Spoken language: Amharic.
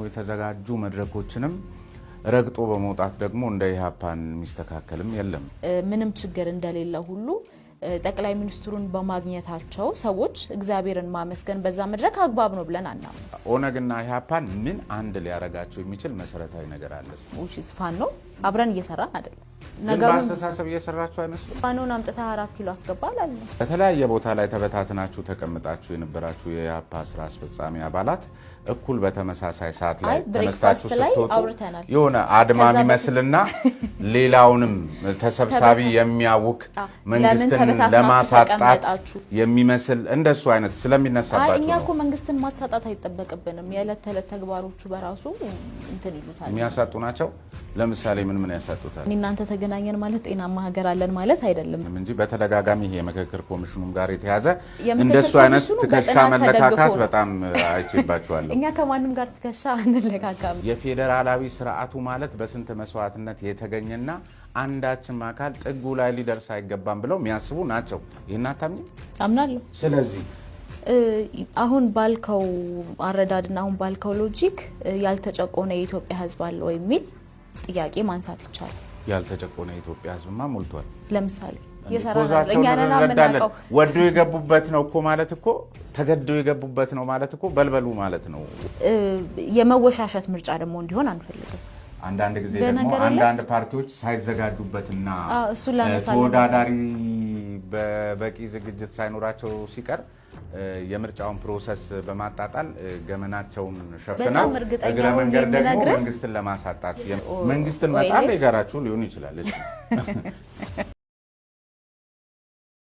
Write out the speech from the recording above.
የተዘጋጁ መድረኮችንም ረግጦ በመውጣት ደግሞ እንደ ኢህአፓን ሚስተካከልም የለም ምንም ችግር እንደሌለ ሁሉ ጠቅላይ ሚኒስትሩን በማግኘታቸው ሰዎች እግዚአብሔርን ማመስገን በዛ መድረክ አግባብ ነው ብለን አናም ኦነግና ኢህአፓን ምን አንድ ሊያረጋቸው የሚችል መሰረታዊ ነገር አለ which ፋኖ አብረን እየሰራን አይደለም ነገሩ ማስተሳሰብ እየሰራችሁ አይመስልም ፋኖን አምጥታ 4 ኪሎ አስገባላል በተለያየ ቦታ ላይ ተበታትናችሁ ተቀምጣችሁ የነበራችሁ የኢህአፓ ስራ አስፈጻሚ አባላት እኩል በተመሳሳይ ሰዓት ላይ ተነስታችሁ ስትወጡ የሆነ አድማ የሚመስልና ሌላውንም ተሰብሳቢ የሚያውክ መንግስትን ለማሳጣት የሚመስል እንደሱ አይነት ስለሚነሳባችሁ እኛ እኮ መንግስትን ማሳጣት አይተበቀበንም የዕለት ተዕለት ተግባሮቹ በራሱ እንትን ይሉታል የሚያሳጡ ናቸው ለምሳሌ ምን ያሳጡታል እናንተ ተገናኘን ማለት ጤናማ ሀገር አለን ማለት አይደለም እንጂ በተደጋጋሚ ይሄ የምክክር ኮሚሽኑም ጋር የተያዘ እንደሱ አይነት ትከሻ መለካካት በጣም አይችልባችኋል እኛ ከማንም ጋር ትከሻ አንለካካም የፌደራላዊ ስርዓቱ ማለት በስንት መስዋዕትነት የተገኘና አንዳችም አካል ጥጉ ላይ ሊደርስ አይገባም ብለው የሚያስቡ ናቸው ይናታምኝ አምናለሁ ስለዚህ አሁን ባልከው አረዳድና አሁን ባልከው ሎጂክ ያልተጨቆነ የኢትዮጵያ ህዝብ አለ ወይ የሚል ጥያቄ ማንሳት ይቻላል ያልተጨቆነ የኢትዮጵያ ህዝብማ ሞልቷል ለምሳሌ የሰራናል እኛና ምናቀው ወዶ የገቡበት ነው እኮ ማለት እኮ ተገደው የገቡበት ነው ማለት እኮ በልበሉ ማለት ነው የመወሻሸት ምርጫ ደግሞ እንዲሆን አንፈልግም አንዳንድ ጊዜ ደግሞ አንዳንድ ፓርቲዎች ሳይዘጋጁበትና ተወዳዳሪ በበቂ ዝግጅት ሳይኖራቸው ሲቀር የምርጫውን ፕሮሰስ በማጣጣል ገመናቸውን ሸፍነው እግረ መንገድ ደግሞ መንግስትን ለማሳጣት መንግስትን መጣል ይጋራችሁ ሊሆን ይችላል